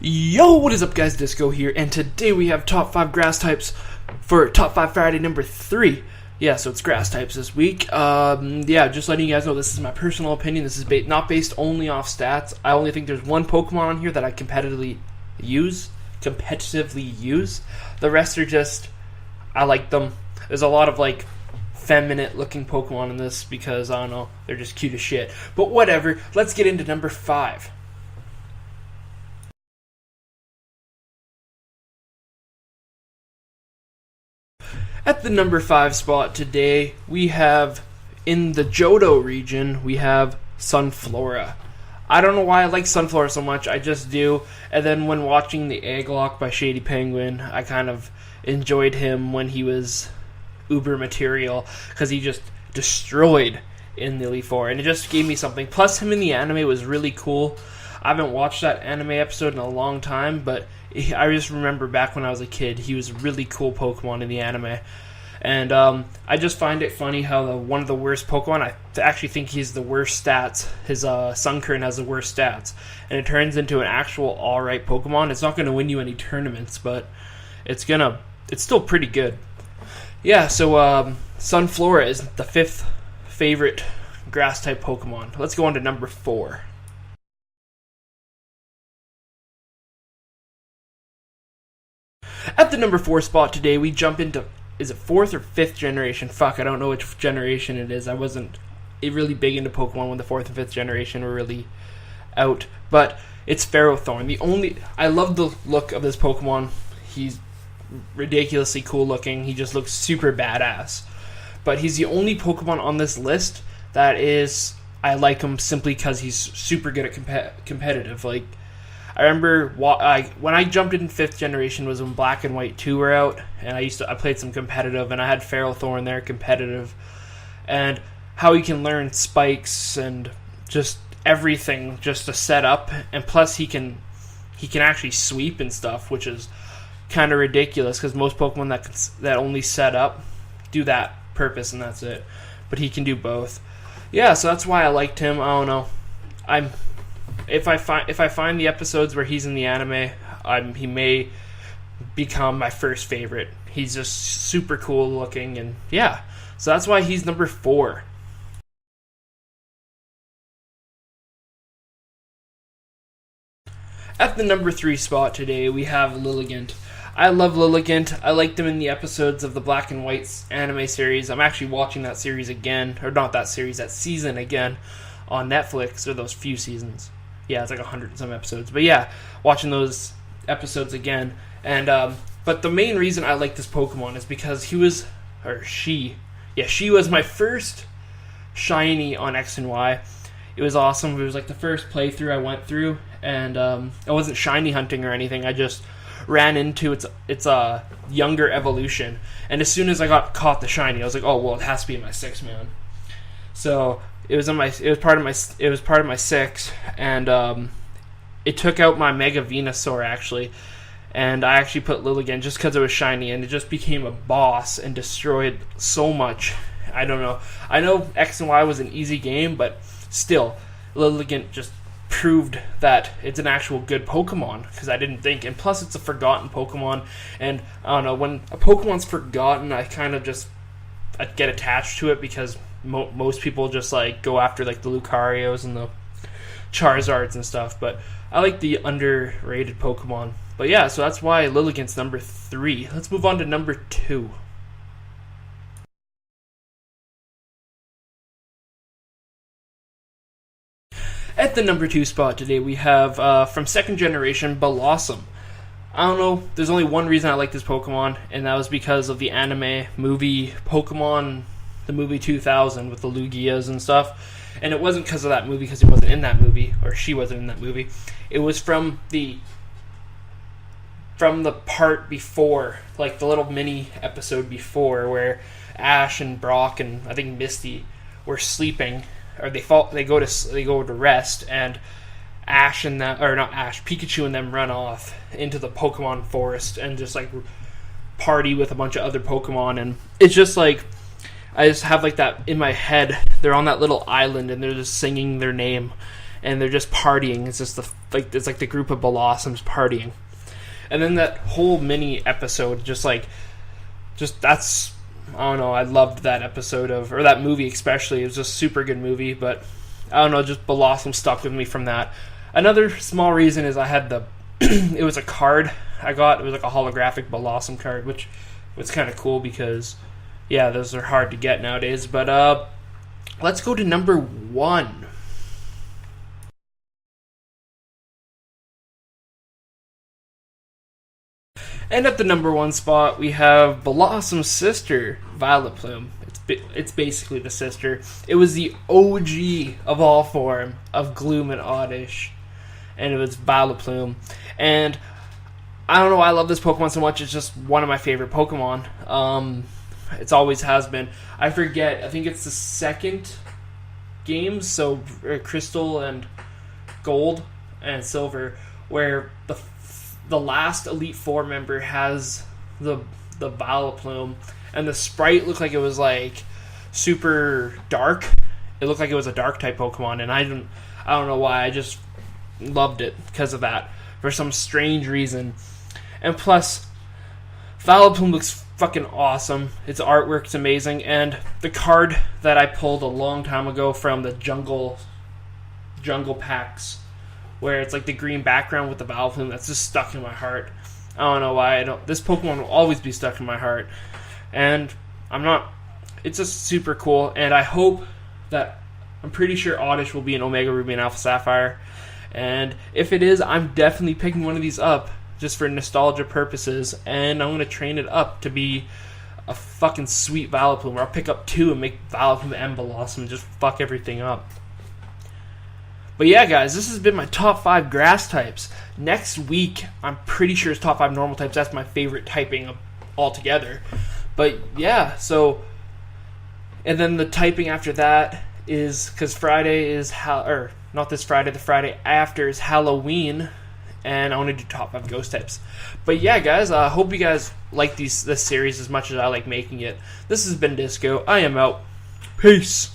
Yo, what is up guys, Disko here, and today we have top 5 grass types for Top 5 Friday number 3. Yeah, so it's grass types this week. Just letting you guys know this is my personal opinion. This is not based only off stats. I only think there's one Pokemon on here that I competitively use. The rest are just, I like them. There's a lot of like feminine looking Pokemon in this because, I don't know, they're just cute as shit. But whatever, let's get into number 5. At the number 5 spot today, we have, in the Johto region, we have Sunflora. I don't know why I like Sunflora so much, I just do. And then when watching the Egglocke by Shady Penguin, I kind of enjoyed him when he was uber material, because he just destroyed in the Elite Four, and it just gave me something. Plus, him in the anime was really cool. I haven't watched that anime episode in a long time, but I just remember back when I was a kid, he was a really cool Pokemon in the anime. And I just find it funny how one of the worst Pokemon, I actually think he's the worst stats. His Sunkern has the worst stats. And it turns into an actual alright Pokemon. It's not going to win you any tournaments, but it's still pretty good. Yeah, so Sunflora is the 5th favorite grass-type Pokemon. Let's go on to number 4. At the number 4 spot today, we jump into, is it 4th or 5th generation? Fuck, I don't know which generation it is. I wasn't really big into Pokemon when the 4th and 5th generation were really out. But it's Ferrothorn. I love the look of this Pokemon. He's ridiculously cool looking. He just looks super badass. But he's the only Pokemon on this list that is, I like him simply because he's super good at competitive. Like, I remember when I jumped in 5th generation was when Black and White 2 were out, and I played some competitive, and I had Ferrothorn there competitive, and how he can learn spikes and just everything just to set up, and plus he can actually sweep and stuff, which is kind of ridiculous because most Pokemon that only set up do that purpose and that's it, but he can do both. Yeah, so that's why I liked him. I don't know. If I find the episodes where he's in the anime, he may become my first favorite. He's just super cool looking, and yeah, so that's why he's number 4. At the number 3 spot today, we have Lilligant. I love Lilligant. I liked him in the episodes of the Black and White anime series. I'm actually watching that series again, or not that series, that season again on Netflix, or those few seasons. Yeah, it's like 100 and some episodes. But yeah, watching those episodes again. And but the main reason I like this Pokemon is because she was my first shiny on X and Y. It was awesome. It was like the first playthrough I went through, and I wasn't shiny hunting or anything. I just ran into its younger evolution, and as soon as I caught the shiny, I was like, oh well, it has to be in my 6 man. So it was part of my 6, and it took out my Mega Venusaur actually, and I actually put Lilligant just because it was shiny, and it just became a boss and destroyed so much. I don't know. I know X and Y was an easy game, but still, Lilligant just proved that it's an actual good Pokemon, because I didn't think, and plus it's a forgotten Pokemon, and I don't know, when a Pokemon's forgotten, I get attached to it because most people just like go after like the Lucarios and the Charizards and stuff, but I like the underrated Pokemon. But yeah, so that's why Lilligant's number 3. Let's move on to number 2. At the number 2 spot today, we have, from 2nd generation, Bellossom. I don't know, there's only one reason I like this Pokemon, and that was because of the anime movie Pokemon, the movie 2000 with the Lugias and stuff. And it wasn't because of that movie, because he wasn't in that movie, or she wasn't in that movie. It was from the part before, like the little mini episode before, where Ash and Brock and I think Misty were sleeping, or they go to rest, and Pikachu and them run off into the Pokemon forest and just like party with a bunch of other Pokemon, and it's just like, I just have like that in my head. They're on that little island and they're just singing their name, and they're just partying. It's just it's like the group of Bellossums partying. And then that whole mini episode, just that's, I don't know, I loved that episode or that movie especially. It was just a super good movie, but I don't know, just Bellossom stuck with me from that. Another small reason is I had it was a card I got. It was like a holographic Bellossom card, which was kind of cool because, yeah, those are hard to get nowadays. But let's go to number 1. And at the number 1 spot, we have Bellossom's sister, Viola Plume. It's basically the sister. It was the OG of all form of Gloom and Oddish, and it was Viola Plume. And I don't know why I love this Pokemon so much. It's just one of my favorite Pokemon. It always has been. I forget. I think it's the second game, so Crystal and Gold and Silver, where the last Elite Four member has the Viola Plume, and the sprite looked like it was like super dark. It looked like it was a dark type Pokemon, and I don't know why. I just loved it because of that for some strange reason. And plus, Viola Plume looks fucking awesome. Its artwork's amazing, and the card that I pulled a long time ago from the jungle packs, where it's like the green background with the Viola Plume, that's just stuck in my heart. I don't know why. This Pokemon will always be stuck in my heart, and it's just super cool. And I hope that, I'm pretty sure Oddish will be an Omega Ruby and Alpha Sapphire, and if it is, I'm definitely picking one of these up just for nostalgia purposes, and I'm going to train it up to be a fucking sweet Viola Plume, where I'll pick up 2 and make Viola Plume and Bellossom and just fuck everything up. But yeah, guys, this has been my top 5 grass types. Next week, I'm pretty sure it's top 5 normal types. That's my favorite typing altogether. But yeah, so, and then the typing after that is, because Friday is, not this Friday, the Friday after is Halloween, and I want to do top 5 ghost types. But yeah, guys, I hope you guys like this series as much as I like making it. This has been Disko. I am out. Peace.